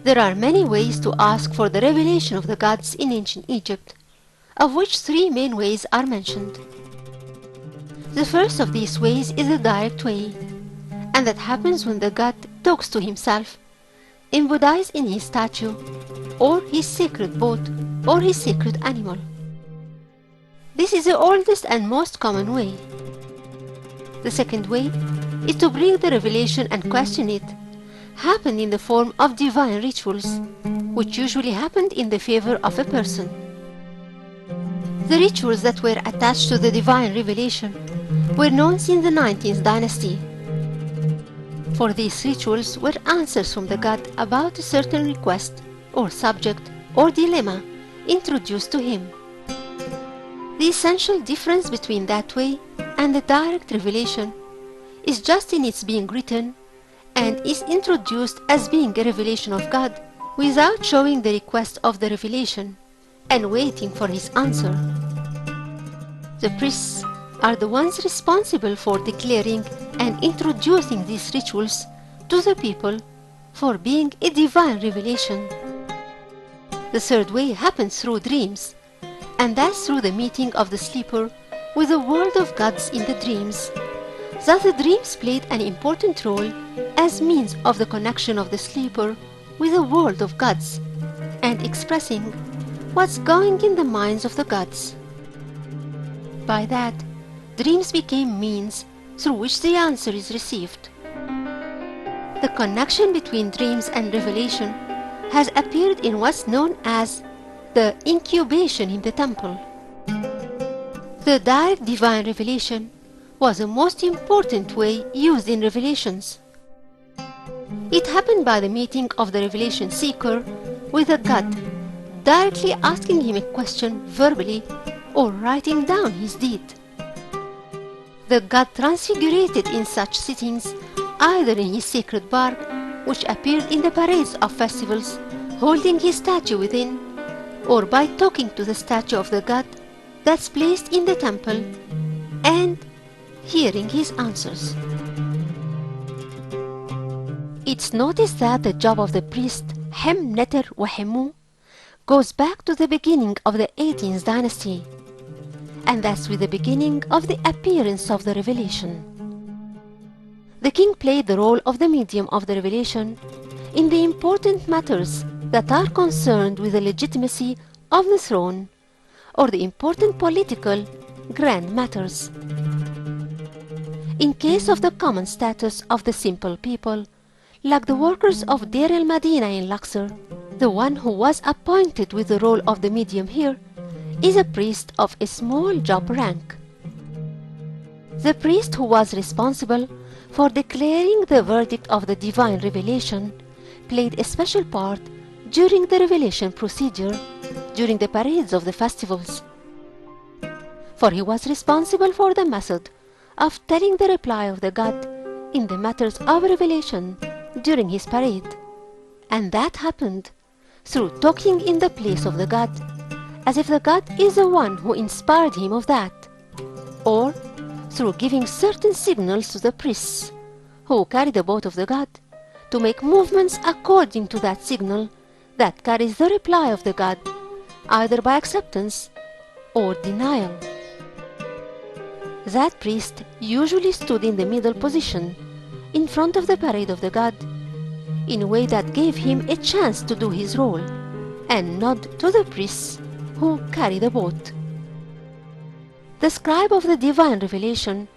There are many ways to ask for the revelation of the gods in ancient Egypt, of which three main ways are mentioned. The first of these ways is the direct way, and that happens when the god talks to himself, embodies in his statue, or his sacred boat, or his sacred animal. This is the oldest and most common way. The second way is to bring the revelation and question it, happened in the form of divine rituals, which usually happened in the favor of a person. The rituals that were attached to the divine revelation were known since the 19th dynasty. For these rituals were answers from the god about a certain request or subject or dilemma introduced to him. The essential difference between that way and the direct revelation is just in its being written and is introduced as being a revelation of God without showing the request of the revelation and waiting for his answer. The priests are the ones responsible for declaring and introducing these rituals to the people for being a divine revelation. The third way happens through dreams, and that's through the meeting of the sleeper with the world of gods in the dreams. Thus the dreams played an important role as means of the connection of the sleeper with the world of gods and expressing what's going in the minds of the gods. By that, dreams became means through which the answer is received. The connection between dreams and revelation has appeared in what's known as the incubation in the temple. The direct divine revelation was the most important way used in revelations. It happened by the meeting of the revelation seeker with a god, directly asking him a question verbally or writing down his deed. The god transfigurated in such sittings, either in his sacred bark, which appeared in the parades of festivals, holding his statue within, or by talking to the statue of the god that's placed in the temple and hearing his answers. It's noticed that the job of the priest Hem, Neter, Wahemu goes back to the beginning of the 18th dynasty, and that's with the beginning of the appearance of the revelation. The king played the role of the medium of the revelation in the important matters that are concerned with the legitimacy of the throne or the important political grand matters. In case of the common status of the simple people, like the workers of Deir el-Madina in Luxor, the one who was appointed with the role of the medium here is a priest of a small job rank. The priest who was responsible for declaring the verdict of the divine revelation played a special part during the revelation procedure, during the parades of the festivals. For he was responsible for the method of telling the reply of the god in the matters of revelation during his parade, and that happened through talking in the place of the god, as if the god is the one who inspired him of that, or through giving certain signals to the priests who carry the boat of the god to make movements according to that signal that carries the reply of the god, either by acceptance or denial. That priest usually stood in the middle position in front of the parade of the god in a way that gave him a chance to do his role and nod to the priests who carry the boat. The scribe of the divine revelation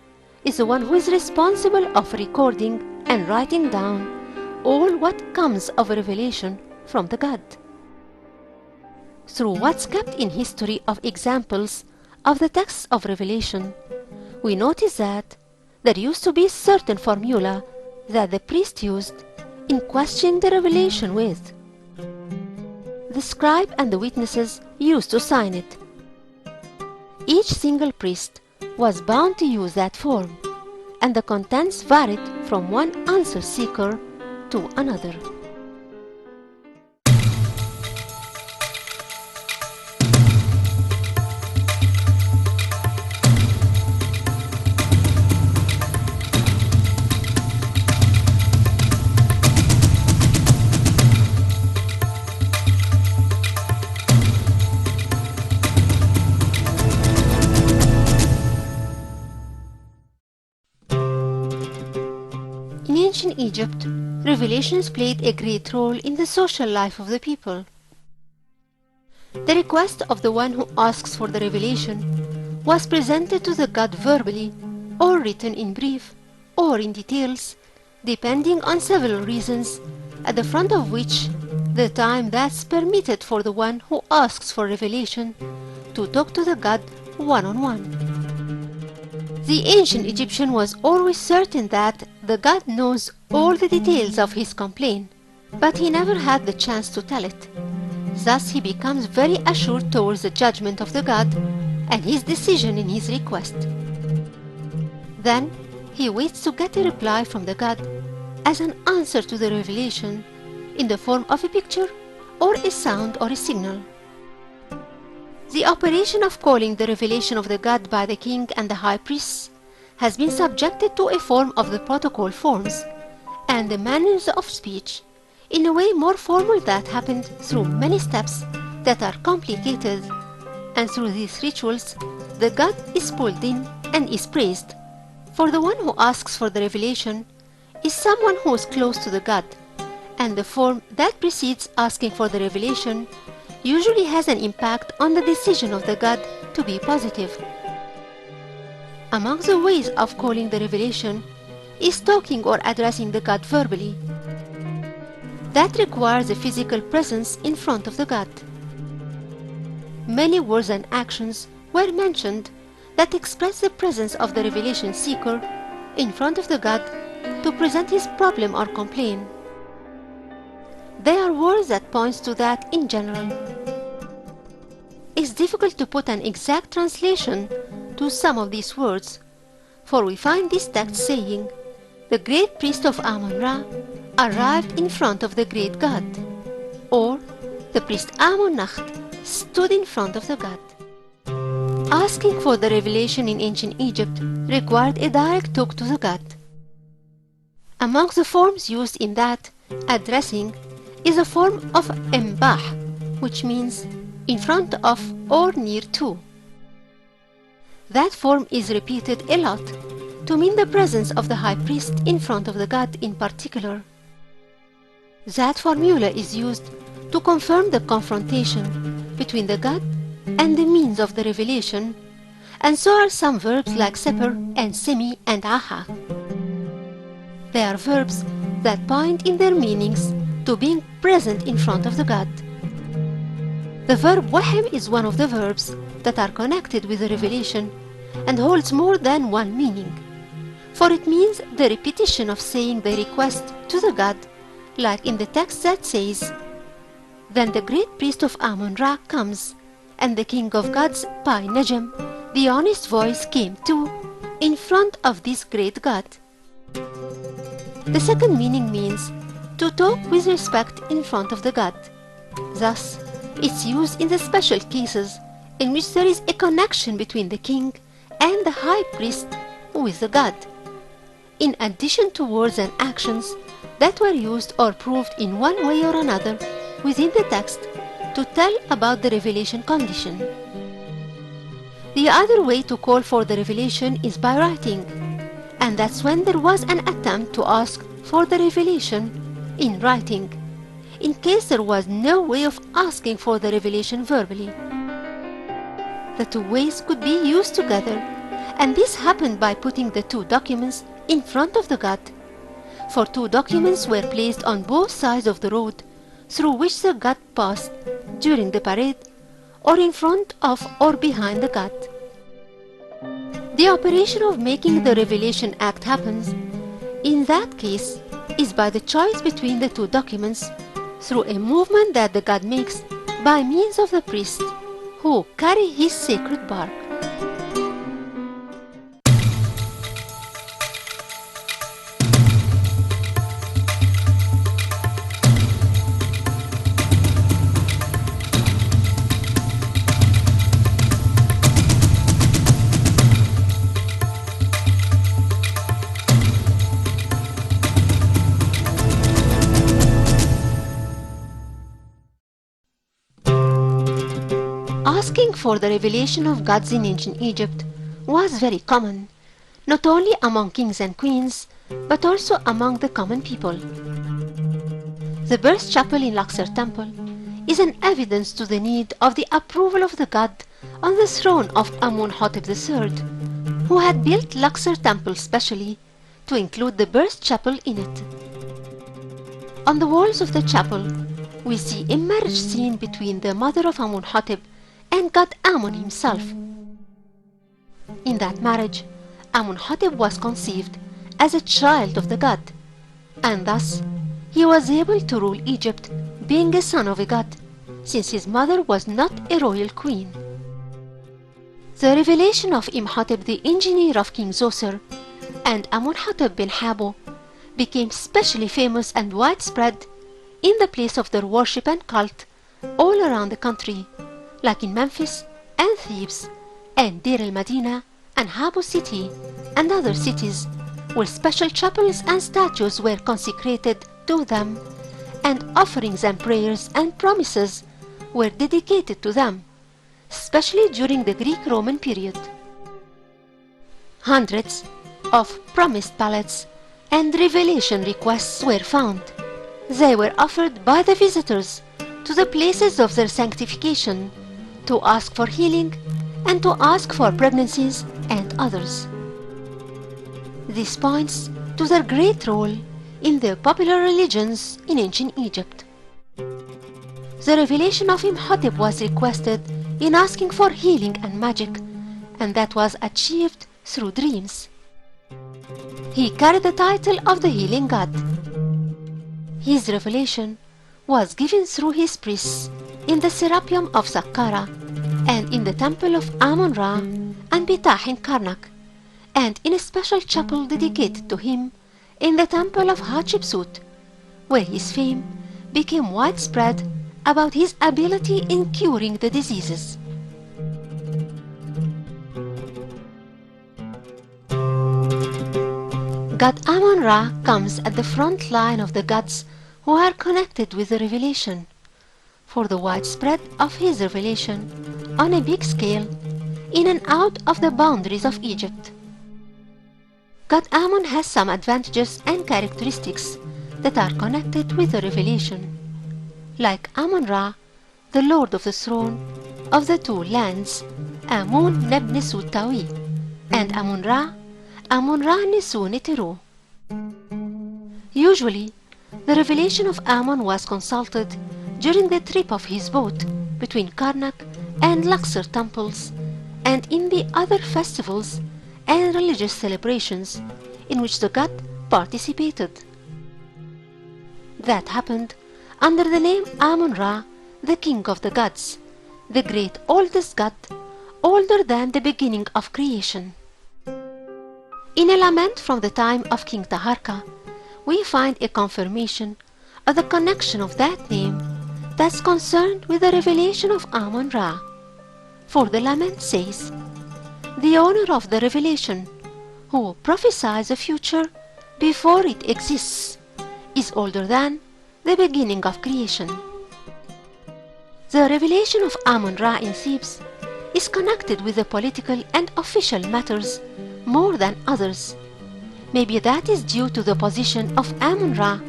is the one who is responsible of recording and writing down all what comes of a revelation from the god. Through what's kept in history of examples of the texts of revelation, we notice that there used to be a certain formula that the priest used in questioning the revelation with. The scribe and the witnesses used to sign it. Each single priest was bound to use that form, and the contents varied from one answer seeker to another. ancient Egypt, revelations played a great role in the social life of the people. The request of the one who asks for the revelation was presented to the god verbally or written in brief or in details, depending on several reasons, at the front of which the time that's permitted for the one who asks for revelation to talk to the god one-on-one. The ancient Egyptian was always certain that the god knows all the details of his complaint, but he never had the chance to tell it. Thus he becomes very assured towards the judgment of the god and his decision in his request. Then he waits to get a reply from the god as an answer to the revelation in the form of a picture or a sound or a signal. The operation of calling the revelation of the god by the king and the high priests has been subjected to a form of the protocol forms and the manners of speech in a way more formal that happened through many steps that are complicated, and through these rituals the god is pulled in and is praised. For the one who asks for the revelation is someone who is close to the god, and the form that precedes asking for the revelation usually has an impact on the decision of the god to be positive. Among the ways of calling the revelation is talking or addressing the god verbally. That requires a physical presence in front of the god. Many words and actions were mentioned that express the presence of the revelation seeker in front of the god to present his problem or complaint. There are words that point to that in general. It's difficult to put an exact translation to some of these words, for we find this text saying, "The great priest of Amun-Ra arrived in front of the great god," or "The priest Amun-Nacht stood in front of the god." Asking for the revelation in ancient Egypt required a direct talk to the god. Among the forms used in that addressing is a form of embah, which means in front of or near to. That form is repeated a lot to mean the presence of the high priest in front of the god in particular. That formula is used to confirm the confrontation between the god and the means of the revelation, and so are some verbs like seper and semi and aha. They are verbs that point in their meanings to being present in front of the god. The verb wahem is one of the verbs that are connected with the revelation and holds more than one meaning, for it means the repetition of saying the request to the god, like in the text that says, "Then the great priest of Amun-Ra comes, and the king of gods, Pai Najem, the honest voice, came too, in front of this great god." The second meaning means to talk with respect in front of the god. Thus, it's used in the special cases in which there is a connection between the king and the high priest with the god, in addition to words and actions that were used or proved in one way or another within the text to tell about the revelation condition. The other way to call for the revelation is by writing, and that's when there was an attempt to ask for the revelation in writing, in case there was no way of asking for the revelation verbally. The two ways could be used together, and this happened by putting the two documents in front of the god, for two documents were placed on both sides of the road through which the god passed during the parade, or in front of or behind the god. The operation of making the revelation act happens, in that case, is by the choice between the two documents through a movement that the god makes by means of the priest who carry his sacred bark. Asking for the revelation of gods in ancient Egypt was very common, not only among kings and queens, but also among the common people. The birth chapel in Luxor Temple is an evidence to the need of the approval of the god on the throne of Amunhotep III, who had built Luxor Temple specially to include the birth chapel in it. On the walls of the chapel, we see a marriage scene between the mother of Amunhotep and god Amun himself. In that marriage, Amunhotep was conceived as a child of the god, and thus he was able to rule Egypt being a son of a god, since his mother was not a royal queen. The revelation of Imhotep, the engineer of King Zoser, and Amunhotep bin Habo became specially famous and widespread in the place of their worship and cult all around the country, like in Memphis and Thebes and Deir el-Medina and Habo city and other cities, where special chapels and statues were consecrated to them, and offerings and prayers and promises were dedicated to them, especially during the Greek-Roman period. Hundreds of promised pallets and revelation requests were found. They were offered by the visitors to the places of their sanctification to ask for healing and to ask for pregnancies and others. This points to their great role in the popular religions in ancient Egypt. The revelation of Imhotep was requested in asking for healing and magic, and that was achieved through dreams. He carried the title of the healing god. His revelation was given through his priests in the Serapeum of Saqqara and in the temple of Amun-Ra and Ptah in Karnak, and in a special chapel dedicated to him in the temple of Hatshepsut, where his fame became widespread about his ability in curing the diseases. God Amun-Ra comes at the front line of the gods who are connected with the revelation, for the widespread of his revelation on a big scale in and out of the boundaries of Egypt. God Amun has some advantages and characteristics that are connected with the revelation, like Amun-Ra, the lord of the throne of the two lands, Amun-Neb-Nesu-Tawi, and Amun-Ra, Amun-Ra-Nesu-Neteru. Usually, the revelation of Amun was consulted during the trip of his boat between Karnak and Luxor temples, and in the other festivals and religious celebrations in which the god participated. That happened under the name Amun-Ra, the king of the gods, the great oldest god, older than the beginning of creation. In a lament from the time of King Taharka, we find a confirmation of the connection of that name that's concerned with the revelation of Amun-Ra. For the lament says, "The owner of the revelation, who prophesies the future before it exists, is older than the beginning of creation." The revelation of Amun-Ra in Thebes is connected with the political and official matters more than others. Maybe that is due to the position of Amun-Ra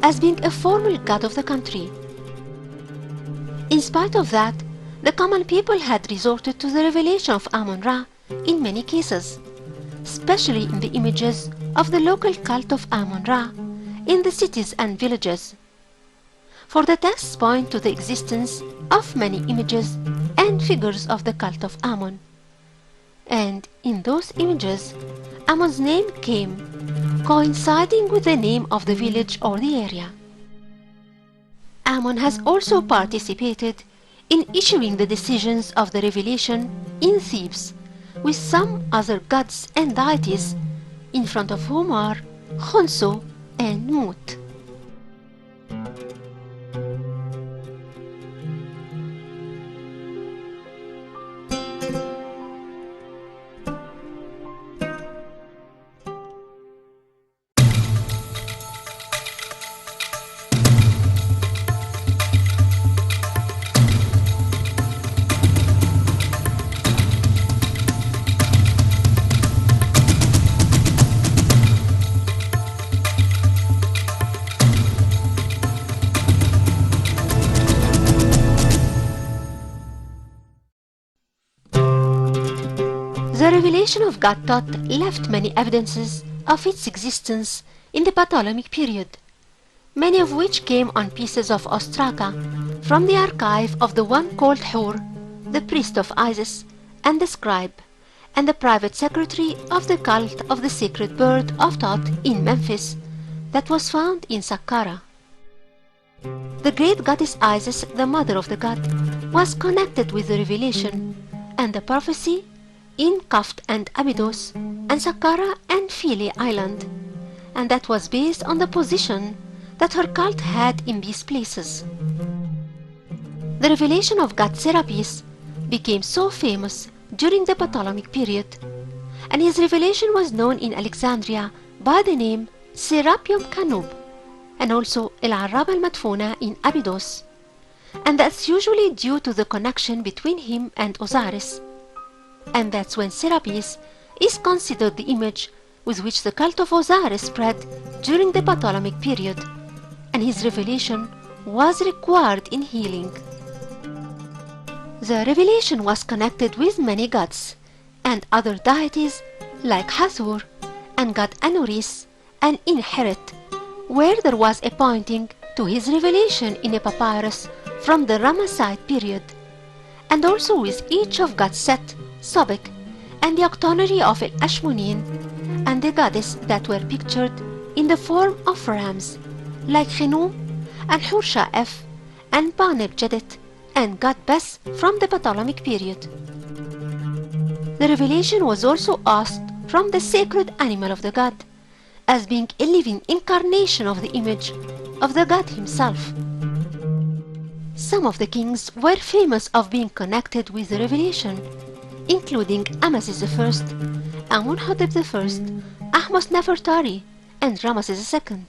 as being a formal god of the country. In spite of that, the common people had resorted to the revelation of Amun-Ra in many cases, especially in the images of the local cult of Amun-Ra in the cities and villages. For the texts point to the existence of many images and figures of the cult of Amun, and in those images, Amun's name came, coinciding with the name of the village or the area. Amun has also participated in issuing the decisions of the revelation in Thebes with some other gods and deities, in front of whom are Khonsu and Mut. The revelation of God Thoth left many evidences of its existence in the Ptolemaic period, many of which came on pieces of ostraca from the archive of the one called Hur, the priest of Isis, and the scribe, and the private secretary of the cult of the sacred bird of Thoth in Memphis, that was found in Saqqara. The great goddess Isis, the mother of the god, was connected with the revelation and the prophecy in Kaft and Abydos, and Saqqara and Philae Island, and that was based on the position that her cult had in these places. The revelation of god Serapis became so famous during the Ptolemaic period, and his revelation was known in Alexandria by the name Serapium Canub, and also El-Arab al-Madfuna in Abydos, and that's usually due to the connection between him and Osiris, and that's when Serapis is considered the image with which the cult of Osiris spread during the Ptolemaic period, and his revelation was required in healing. The revelation was connected with many gods and other deities like Hathor and god Anuris and Inheret, where there was a pointing to his revelation in a papyrus from the Ramesside period, and also with each of god Set, Sobek, and the octonary of El-Ashmunin, and the goddess that were pictured in the form of rams, like Khinum and Hur-Sha'ef and Ba-Nebjedet and god Bes from the Ptolemaic period. The revelation was also asked from the sacred animal of the god, as being a living incarnation of the image of the god himself. Some of the kings were famous of being connected with the revelation, including Amasis I, Amun-Hotep I, Ahmose-Nefertari, and Ramesses II.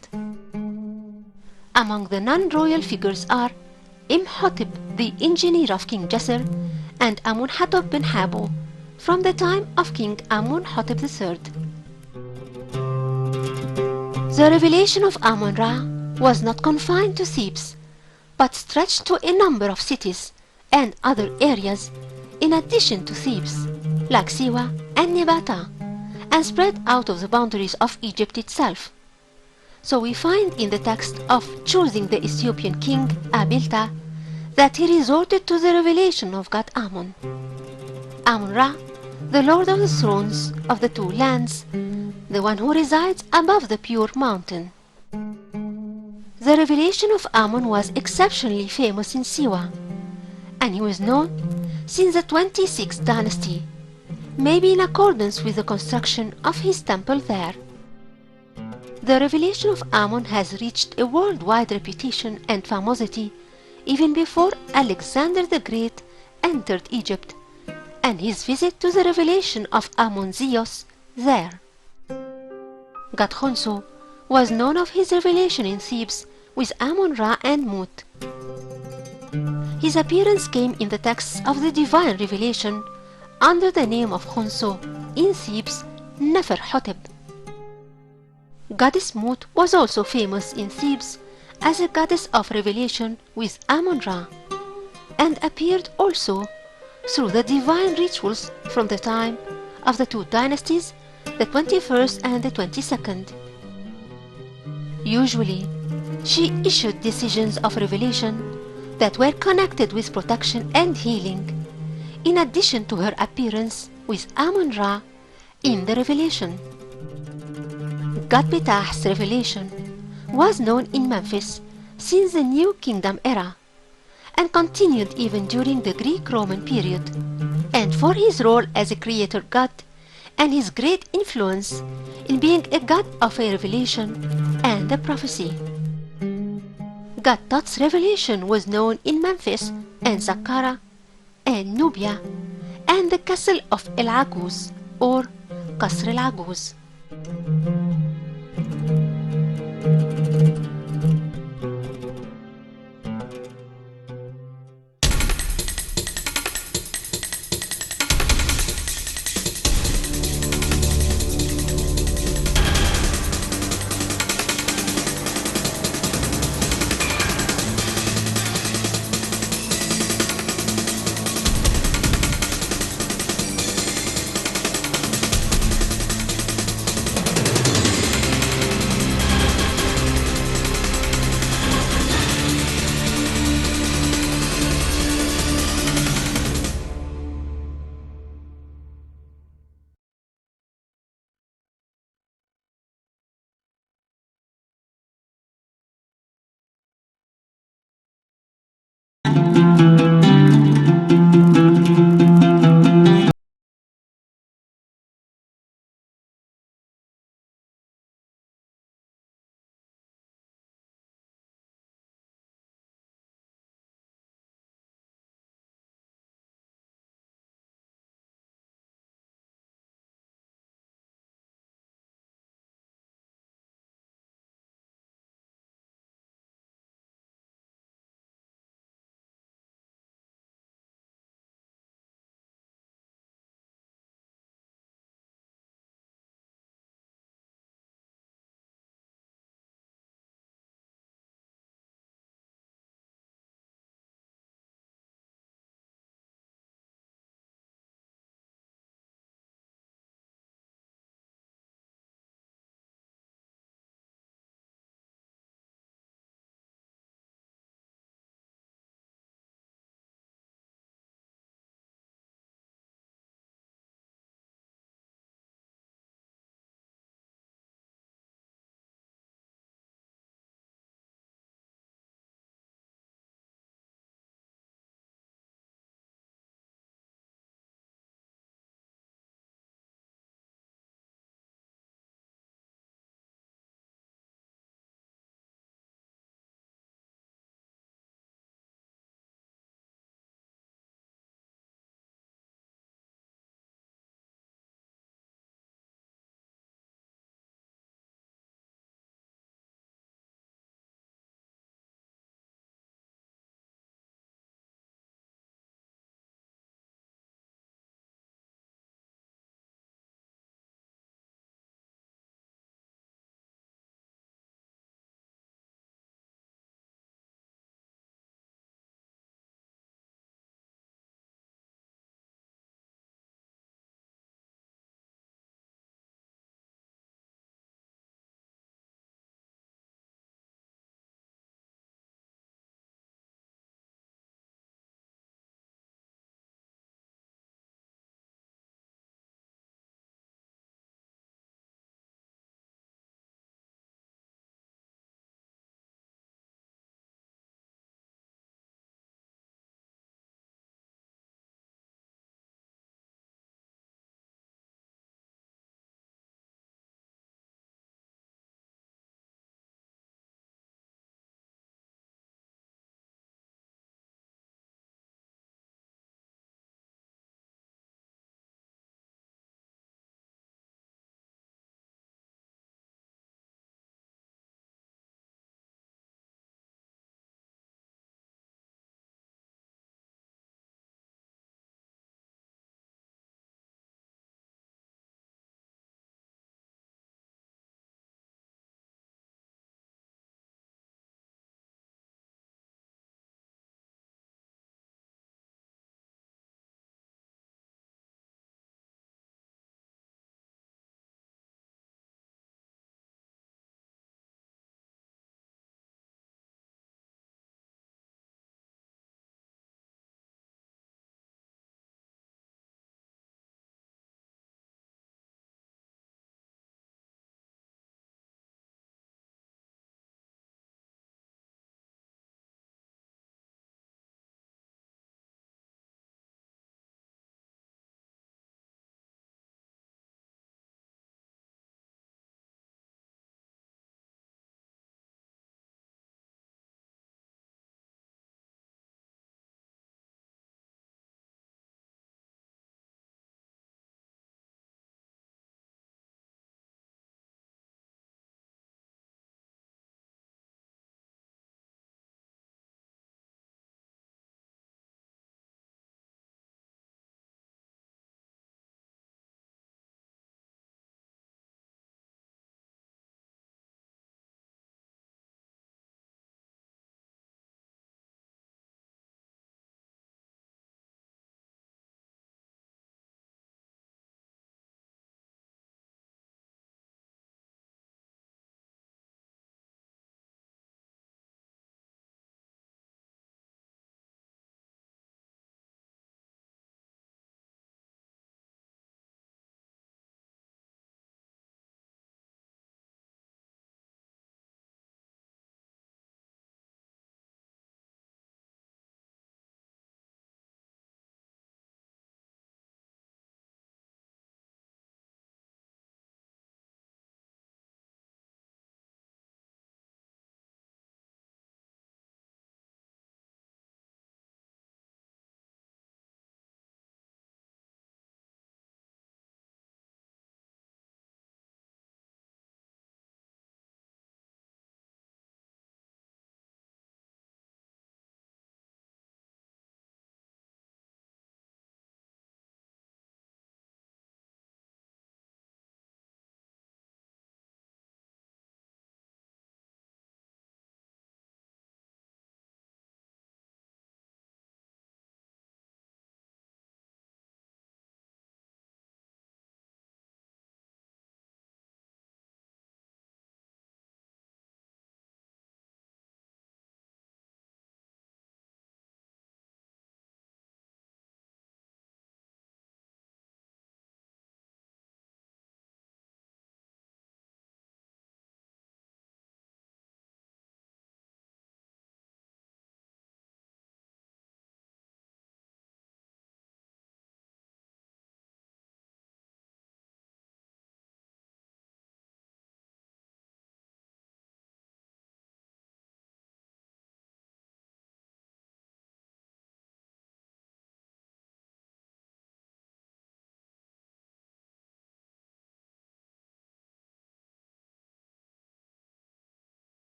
Among the non-royal figures are Imhotep, the engineer of King Djeser, and Amun-Hotep ben Habo, from the time of King Amun-Hotep III. The revelation of Amun-Ra was not confined to Thebes, but stretched to a number of cities and other areas in addition to Thebes, like Siwa and Nebata, and spread out of the boundaries of Egypt itself. So we find in the text of choosing the Ethiopian king Abilta that he resorted to the revelation of god Amun. Amun-Ra, the lord of the thrones of the two lands, the one who resides above the pure mountain. The revelation of Amun was exceptionally famous in Siwa, and he was known since the 26th dynasty, maybe in accordance with the construction of his temple there. The revelation of Amun has reached a worldwide reputation and famosity even before Alexander the Great entered Egypt, and his visit to the revelation of Amun-Zios there. God Khonsu was known of his revelation in Thebes with Amun-Ra and Mut. His appearance came in the texts of the divine revelation under the name of Khonsu in Thebes, Nefer-Hotep. Goddess Mut was also famous in Thebes as a goddess of revelation with Amun-Ra, and appeared also through the divine rituals from the time of the two dynasties, the 21st and the 22nd. Usually, she issued decisions of revelation that were connected with protection and healing, in addition to her appearance with Amun-Ra in the revelation. God Ptah's revelation was known in Memphis since the New Kingdom era, and continued even during the Greek-Roman period, and for his role as a creator god and his great influence in being a god of a revelation and a prophecy. God Thoth's revelation was known in Memphis and Saqqara and Nubia and the castle of El Aguz or Qasr El Aguz.